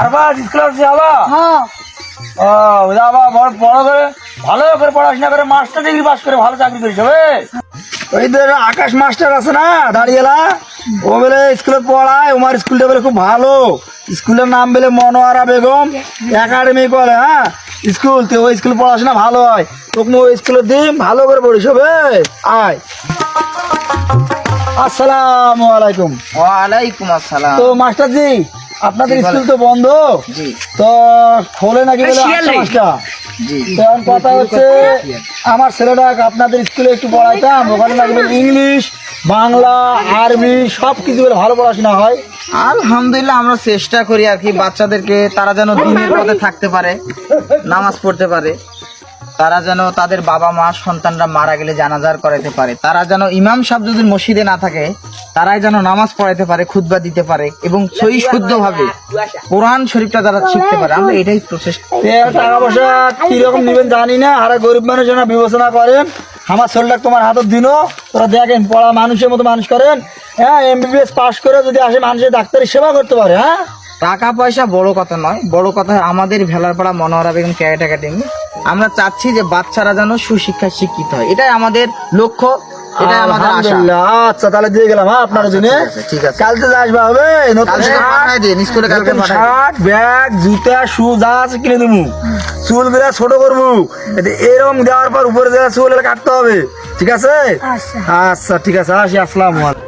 আর বা স্কুলে যাবা? হ্যাঁ ও যাবা, বড় বড় করে ভালো করে পড়াশোনা করে মাস্টার ডিগ্রি পাস করে ভালো চাকরি করিস হবে। ওই যে আকাশ মাস্টার আছে না দাঁড়িয়েলা, ও বলে স্কুলে পড়ায়, ওমার স্কুলটা বলে খুব ভালো। স্কুলের নাম বলে মনোয়ারা বেগম একাডেমি বলে। হ্যাঁ স্কুল, তো ওই স্কুলে পড়াশোনা ভালো হয়, তোকে ওই স্কুলে দিন, ভালো করে পড়িস হবে। আয়। আসসালামু আলাইকুম। ওয়ালাইকুম আসসালাম। তো মাস্টার জি, আপনাদের জি, বলেন। স্কুল তো বন্ধ, জি তো খোলে নাকি বলে মাস্টার? জি এখন কথা হচ্ছে, আমার ছেলেটা আপনাদের স্কুলে একটু পড়াইতাম, ওখানে লাগবে ইংলিশ, বাংলা, আরবি সব কিছু বলে ভালো পড়াশোনা হয়। আলহামদুলিল্লাহ, আমরা চেষ্টা করি আর কি বাচ্চাদেরকে, তারা যেন দিনের পথে থাকতে পারে, নামাজ পড়তে পারে, তারা যেন তাদের বাবা মা সন্তানরা মারা গেলে জানাজার করাইতে পারে, তারা যেন ইমাম সাহেব যদি মসজিদে না থাকে তারাই যেন নামাজ পড়াইতে পারে, খুতবা দিতে পারে এবং সহি শুদ্ধ ভাবে কোরআন শরীফটা তারা শিখতে পারে। আমরা এটাই প্রচেষ্টা। টাকা পয়সা কিরকম নিবেন জানি না, আর গরিব মানুষের জন্য বিবেচনা করেন। আমার ছেলেটা তোমার হাতের দিন, তোরা দেখেন পড়া মানুষের মতো মানুষ করেন। হ্যাঁ এমবিবিএস পাস করে যদি আসে মানুষের ডাক্তারি সেবা করতে পারে। হ্যাঁ টাকা পয়সা বড় কথা নয়, বড় কথা আমাদের ভেলারপাড়া মনোহরা বেগম ক্যাডেট একাডেমি। আমরা চাচ্ছি যে বাচ্চারা যেন সুশিক্ষায় শিক্ষিত হয়, এটাই আমাদের লক্ষ্য, এটাই আমাদের আশা। আলহামদুলিল্লাহ। আচ্ছা তাহলে দিয়ে গেলাম। হ্যাঁ আপনার জন্য ঠিক আছে। কালকে আসবা হবে, নতুন কালকে পাঠায় দিন, স্কুলে কালকে নতুন পাঠায় দিন। শার্ট, ব্যাগ, জুতা, শু যা আছে কিনে দেবো। চুল গুলা ছোট করবো, এরকম দেওয়ার পর উপরে দেওয়া চুল কাটতে হবে। ঠিক আছে? আচ্ছা। আচ্ছা ঠিক আছে, আসি। আসসালামু আলাইকুম।